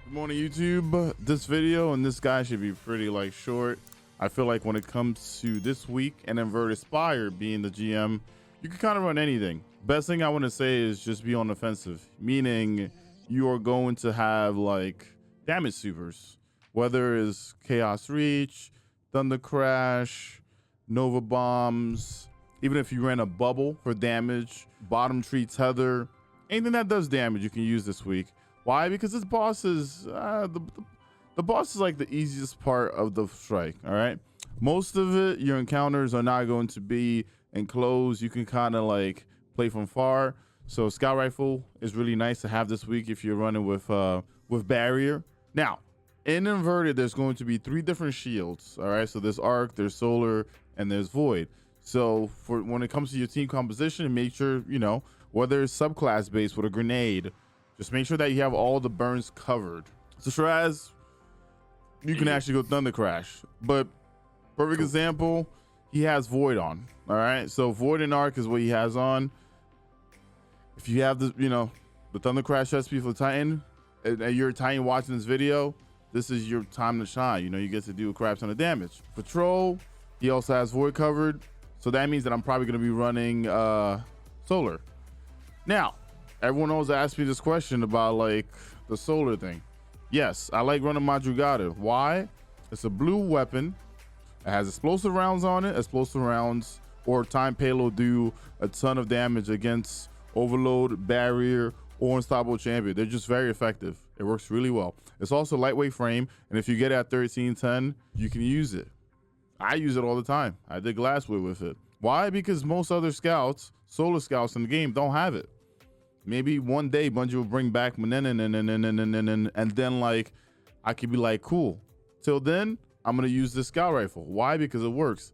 Good morning, YouTube. This video and this guy should be pretty short. I feel like when it comes to this week and inverted Spire being the GM, you can kind of run anything. Best thing I want to say is just be on the offensive, meaning you are going to have damage supers, whether it's Chaos Reach, Thunder Crash, Nova Bombs, even if you ran a bubble for damage, Bottom Tree Tether, anything that does damage you can use this week. Why? Because this boss is the boss is the easiest part of the strike. All right, most of it, your encounters are not going to be enclosed. You can kind of play from far. So Scout Rifle is really nice to have this week if you're running with barrier. Now in inverted, there's going to be 3 different shields. All right, so there's arc, there's solar, and there's void. So for when it comes to your team composition, make sure whether it's subclass based with a grenade, just make sure that you have all the burns covered. So Shiraz, you can actually go Thunder Crash, but perfect example, he has Void on. All right, so Void and Arc is what he has on. If you have the Thunder Crash recipe for Titan, and you're a Titan watching this video, this is your time to shine. You get to do a crap ton of damage. Patrol, he also has Void covered, so that means that I'm probably going to be running Solar. Now, everyone always asks me this question about the solar thing. Yes, I like running Madrugada. Why? It's a blue weapon. It has explosive rounds on it. Explosive rounds or time payload do a ton of damage against Overload, Barrier, or Unstoppable Champion. They're just very effective. It works really well. It's also lightweight frame, and if you get at 1310, you can use it. I use it all the time. I did Glasswood with it. Why? Because most other scouts, solar scouts in the game, don't have it. Maybe one day Bungie will bring back Menenin and then I could be cool. Till then, I'm gonna use this Scout Rifle. Why? Because it works.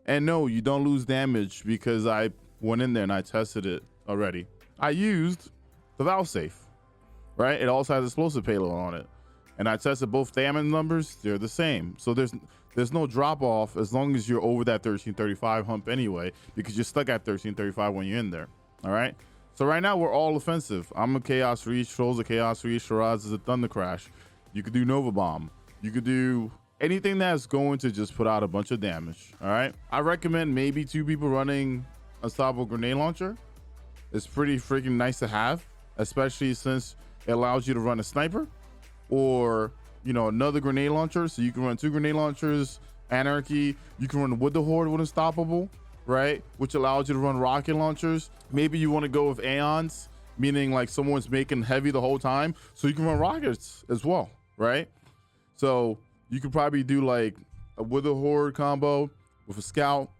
And no, you don't lose damage because I went in there and I tested it already. I used the Valve Safe, right? It also has explosive payload on it. And I tested both damage numbers, they're the same. So there's no drop off as long as you're over that 1335 hump anyway, because you're stuck at 1335 when you're in there. All right. So right now we're all offensive. I'm a Chaos Reach, Troll's a Chaos Reach, Shiraz is a Thunder Crash. You could do Nova Bomb. You could do anything that's going to just put out a bunch of damage. All right. I recommend maybe 2 people running Unstoppable Grenade Launcher. It's pretty freaking nice to have, especially since it allows you to run a sniper or another grenade launcher. So you can run 2 grenade launchers, Anarchy. You can run with the Horde with Unstoppable, right? Which allows you to run rocket launchers. Maybe you want to go with Aeons, meaning someone's making heavy the whole time, so you can run rockets as well, right? So you could probably do a with a Horde combo with a scout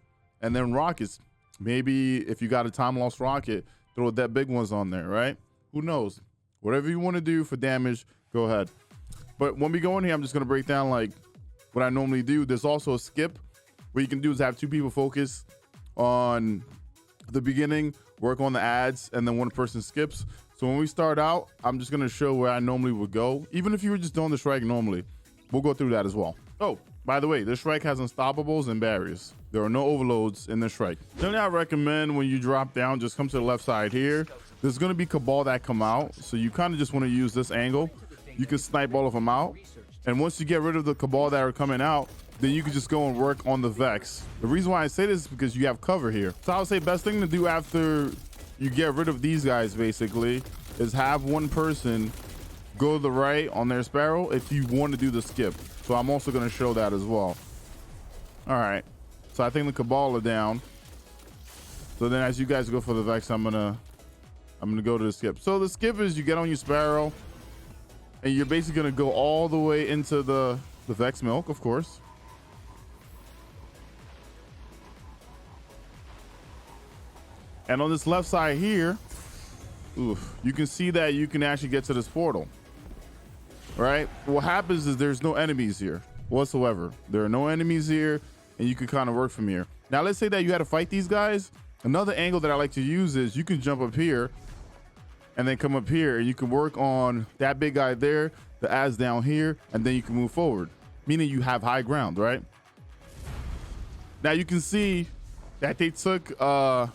and then rockets. Maybe if you got a time lost rocket, throw that big ones on there, right? Who knows? Whatever you want to do for damage, go ahead. But when we go in here, I'm just going to break down what I normally do. There's also a skip. What you can do is have 2 people focus on the beginning, work on the ads, and then one person skips. So when we start out, I'm just going to show where I normally would go. Even if you were just doing the strike normally, we'll go through that as well. Oh, by the way, this strike has unstoppables and barriers. There are no overloads in this strike. Then I recommend when you drop down, just come to the left side here. There's going to be Cabal that come out. So you kind of just want to use this angle. You can snipe all of them out. And once you get rid of the Cabal that are coming out, then you can just go and work on the Vex. The reason why I say this is because you have cover here. So I would say best thing to do after you get rid of these guys basically is have one person go to the right on their Sparrow if you want to do the skip. So I'm also going to show that as well. All right. So I think the Cabal are down. So then as you guys go for the Vex, I'm gonna go to the skip. So the skip is you get on your Sparrow and you're basically gonna go all the way into the Vex milk, of course. And on this left side here, you can see that you can actually get to this portal. Right? What happens is there's no enemies here whatsoever. There are no enemies here, and you can kind of work from here. Now, let's say that you had to fight these guys. Another angle that I like to use is you can jump up here and then come up here, and you can work on that big guy there, the ads down here, and then you can move forward, meaning you have high ground, right? Now you can see that they took the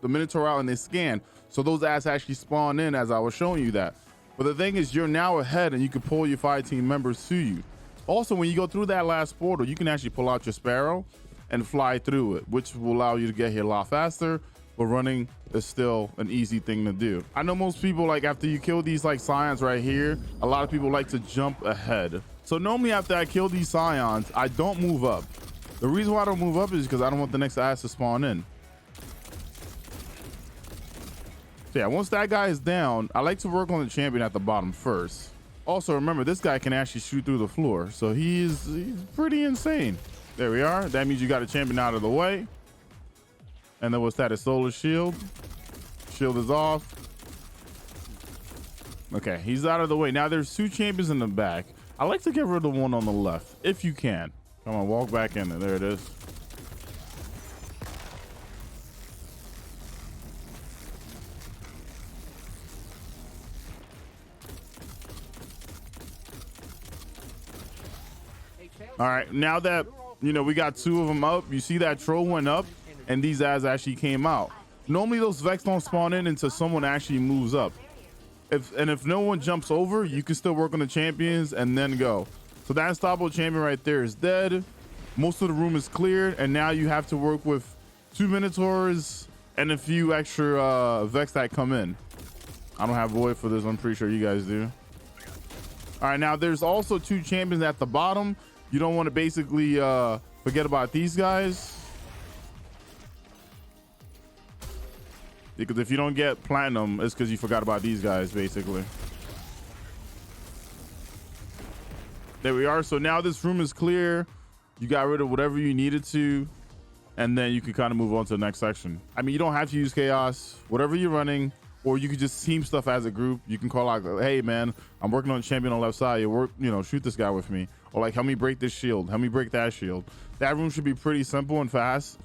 Minotaur out and they scanned. So those ads actually spawn in as I was showing you that. But the thing is, you're now ahead and you can pull your fire team members to you. Also, when you go through that last portal, you can actually pull out your Sparrow and fly through it, which will allow you to get here a lot faster. But running is still an easy thing to do. I know most people, like after you kill these like scions right here, a lot of people like to jump ahead. So normally after I kill these scions, I don't move up. The reason why I don't move up is because I don't want the next ass to spawn in. So yeah, once that guy is down, I like to work on the champion at the bottom first. Also, remember, this guy can actually shoot through the floor, so he's pretty insane. There we are. That means you got a champion out of the way. And then what's that? A solar shield. Shield is off. Okay, he's out of the way. Now there's 2 champions in the back. I like to get rid of the one on the left, if you can. Come on, walk back in there. There it is. All right, now that, you know, we got 2 of them up, you see that troll went up and these ads actually came out. Normally those Vex don't spawn in until someone actually moves up. If no one jumps over, you can still work on the champions and then go. So that unstoppable champion right there is dead. Most of the room is cleared, and now you have to work with 2 Minotaurs and a few extra Vex that come in. I don't have void for this. I'm pretty sure you guys do. All right, now there's also 2 champions at the bottom. You don't want to basically forget about these guys. Because if you don't get platinum, it's because you forgot about these guys, basically. There we are. So now this room is clear. You got rid of whatever you needed to, and then you can kind of move on to the next section. I mean, you don't have to use chaos, whatever you're running, or you could just team stuff as a group. You can call out, hey man, I'm working on champion on the left side. You know, shoot this guy with me, or like, help me break this shield, help me break that shield. That room should be pretty simple and fast.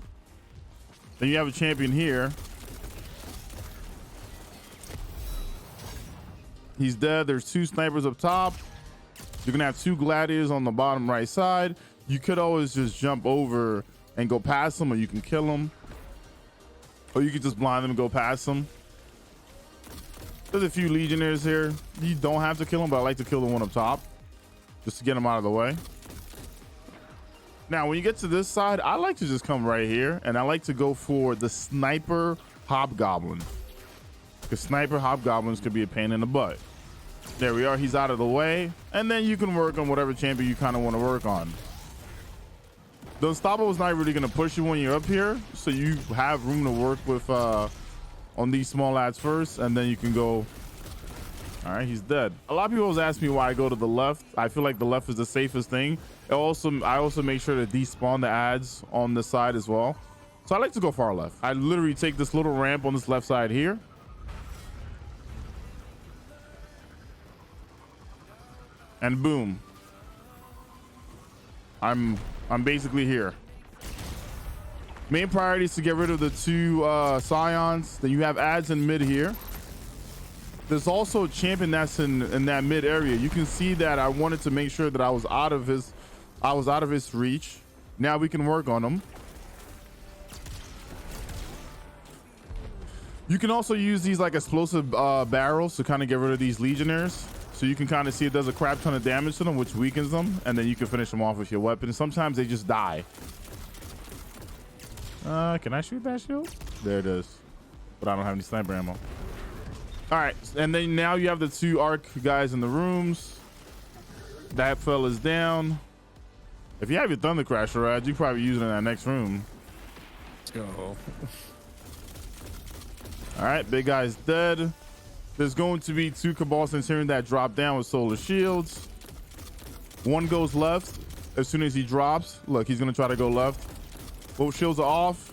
Then you have a champion here. He's dead. There's 2 snipers up top. You're gonna have 2 gladiators on the bottom right side. You could always just jump over and go past them, or you can kill them, or you could just blind them and go past them. There's a few legionnaires here. You don't have to kill them, but I like to kill the one up top just to get them out of the way. Now, when you get to this side, I like to just come right here, and I like to go for the sniper hobgoblin, because sniper hobgoblins could be a pain in the butt. There we are. He's out of the way, and then you can work on whatever champion you kind of want to work on. The unstoppable is not really going to push you when you're up here, so you have room to work with on these small ads first, and then you can go. All right, he's dead. A lot of people always ask me why I go to the left. I feel like the left is the safest thing. I also make sure to despawn the ads on the side as well. So I like to go far left. I literally take this little ramp on this left side here. And boom. I'm basically here. Main priority is to get rid of the 2 scions. Then you have ads in mid here. There's also a champion that's in that mid area. You can see that I wanted to make sure that I was out of his reach. Now we can work on him. You can also use these like explosive barrels to kind of get rid of these legionnaires. So you can kind of see it does a crap ton of damage to them, which weakens them, and then you can finish them off with your weapon. Sometimes they just die. Can I shoot that shield? There it is. But I don't have any sniper ammo. All right, and then now you have the 2 arc guys in the rooms. That fella's down. If you have your Thunder Crasher, Rad, you probably use it in that next room. Let's go. All right, big guy's dead. There's going to be 2 Cabal Centurion that drop down with solar shields. One goes left as soon as he drops. Look, he's going to try to go left. Both shields are off.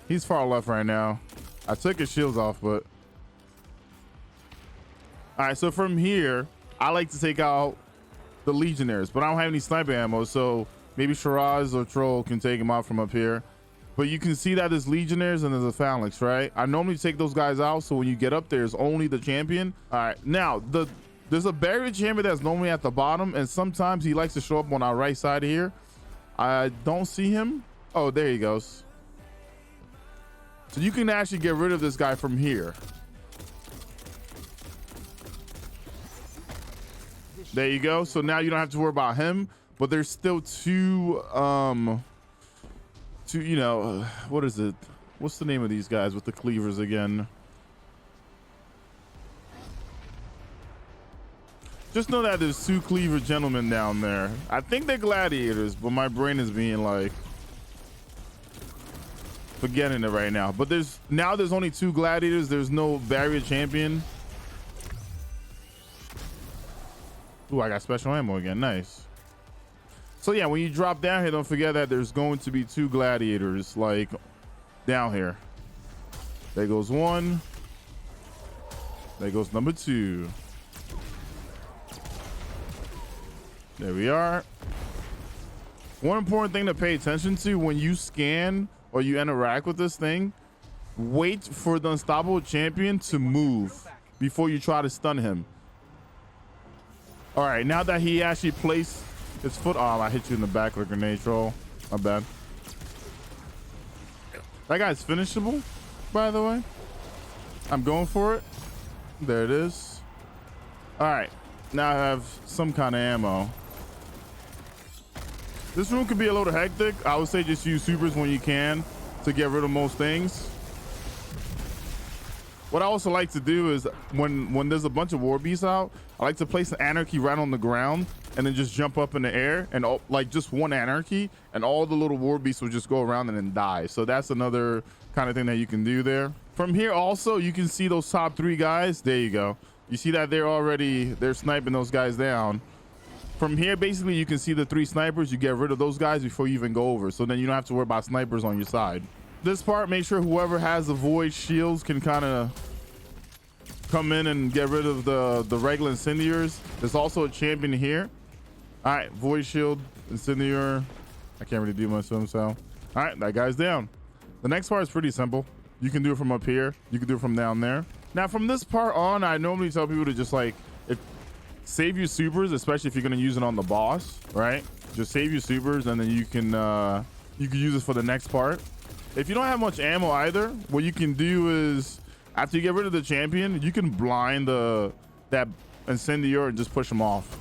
He's far left right now. I took his shields off, but... All right, so from here, I like to take out the Legionnaires, but I don't have any sniper ammo, so maybe Shiraz or Troll can take him out from up here. But you can see that there's Legionnaires and there's a Phalanx, right? I normally take those guys out, so when you get up there, it's only the champion. All right, now, there's a barrier champion that's normally at the bottom, and sometimes he likes to show up on our right side here. I don't see him. Oh, there he goes. So you can actually get rid of this guy from here. There you go. So now you don't have to worry about him, but there's still two, you know, what is it? What's the name of these guys with the cleavers again? Just know that there's two cleaver gentlemen down there. I think they're gladiators, but my brain is being like, forgetting it right now. But there's only two gladiators. There's no barrier champion. Ooh, I got special ammo again. Nice. So yeah, when you drop down here, don't forget that there's going to be two gladiators like down here. There goes one. There goes number two. There we are. One important thing to pay attention to when you scan or you interact with this thing, wait for the unstoppable champion to move before you try to stun him. All right, now that he actually placed his foot on, I hit you in the back with a grenade troll. My bad. That guy's finishable, by the way. I'm going for it. There it is. All right, now I have some kind of ammo. This room could be a little hectic. I would say just use supers when you can to get rid of most things. What I also like to do is when there's a bunch of war beasts out, I like to place an anarchy right on the ground and then just jump up in the air and like just one anarchy and all the little war beasts will just go around and then die. So that's another kind of thing that you can do there. From here also, you can see those top three guys. There you go. You see that they're sniping those guys down. From here, basically, you can see the three snipers. You get rid of those guys before you even go over. So then you don't have to worry about snipers on your side. This part, make sure whoever has the void shields can kind of come in and get rid of the regular incendiaries. There's also a champion here. All right, void shield, incendiary. I can't really do much to him, so. All right, that guy's down. The next part is pretty simple. You can do it from up here. You can do it from down there. Now, from this part on, I normally tell people to just like, save your supers, especially if you're going to use it on the boss, right? Just save your supers and then you can use it for the next part. If you don't have much ammo either, what you can do is after you get rid of the champion, you can blind that incendiary and just push him off.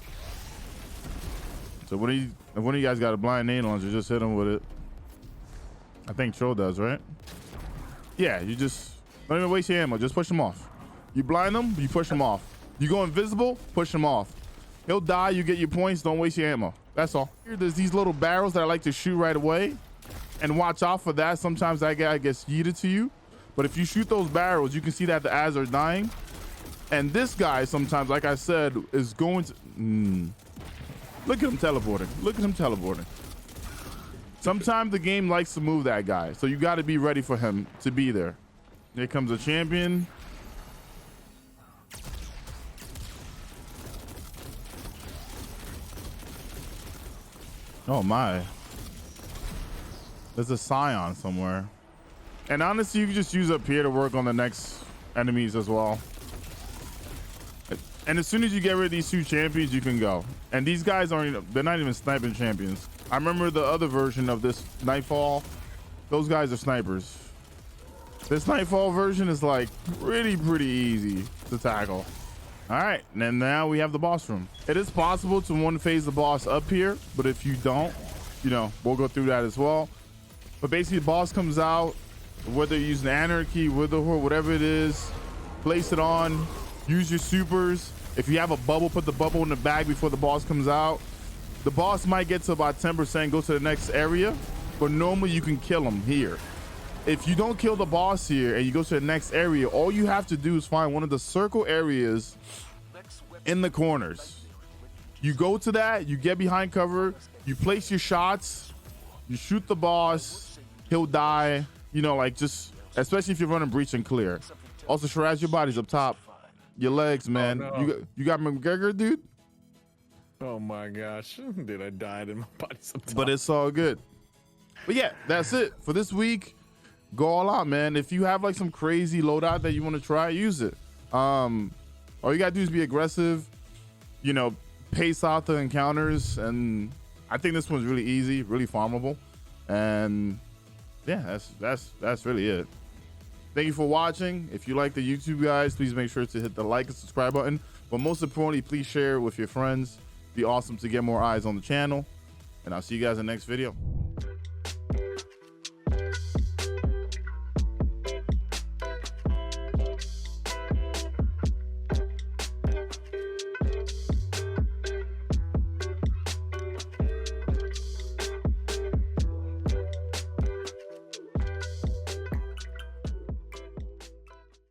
So if one of you guys got a blind nade launcher, just hit him with it. I think Troll does, right? Yeah, you just don't even waste your ammo, just push him off. You blind him, you push him off. You go invisible, push him off. He'll die, you get your points, don't waste your ammo. That's all. Here, there's these little barrels that I like to shoot right away. And watch out for that. Sometimes that guy gets yeeted to you. But if you shoot those barrels, you can see that the ads are dying. And this guy sometimes, like I said, is going to... Look at him teleporting. Look at him teleporting. Sometimes the game likes to move that guy. So you got to be ready for him to be there. Here comes a champion. Oh my. There's a Scion somewhere. And honestly, you can just use up here to work on the next enemies as well. And as soon as you get rid of these two champions, you can go. And these guys they're not even sniping champions. I remember the other version of this Nightfall. Those guys are snipers. This Nightfall version is like pretty easy to tackle. All right, and then now we have the boss room. It is possible to one phase the boss up here, but if you don't, we'll go through that as well. But basically the boss comes out, whether you're using anarchy, witherhoard, whatever it is, place it on, use your supers. If you have a bubble, put the bubble in the bag before the boss comes out. The boss might get to about 10%, go to the next area, but normally you can kill him here. If you don't kill the boss here and you go to the next area, all you have to do is find one of the circle areas in the corners. You go to that, you get behind cover, you place your shots, you shoot the boss, he'll die, just, especially if you're running breach and clear. Also, Shiraz, your body's up top. Your legs, man. Oh, no. You got McGregor, dude? Oh my gosh. Dude, I died and my body's up top. But it's all good. But yeah, that's it for this week. Go all out, man. If you have like some crazy loadout that you want to try, use it. All you gotta do is be aggressive, pace out the encounters, and I think this one's really easy, really farmable, and yeah, that's really it. Thank you for watching. If you like the YouTube guys, please make sure to hit the like and subscribe button. But most importantly, please share it with your friends. It'd be awesome to get more eyes on the channel. And I'll see you guys in the next video.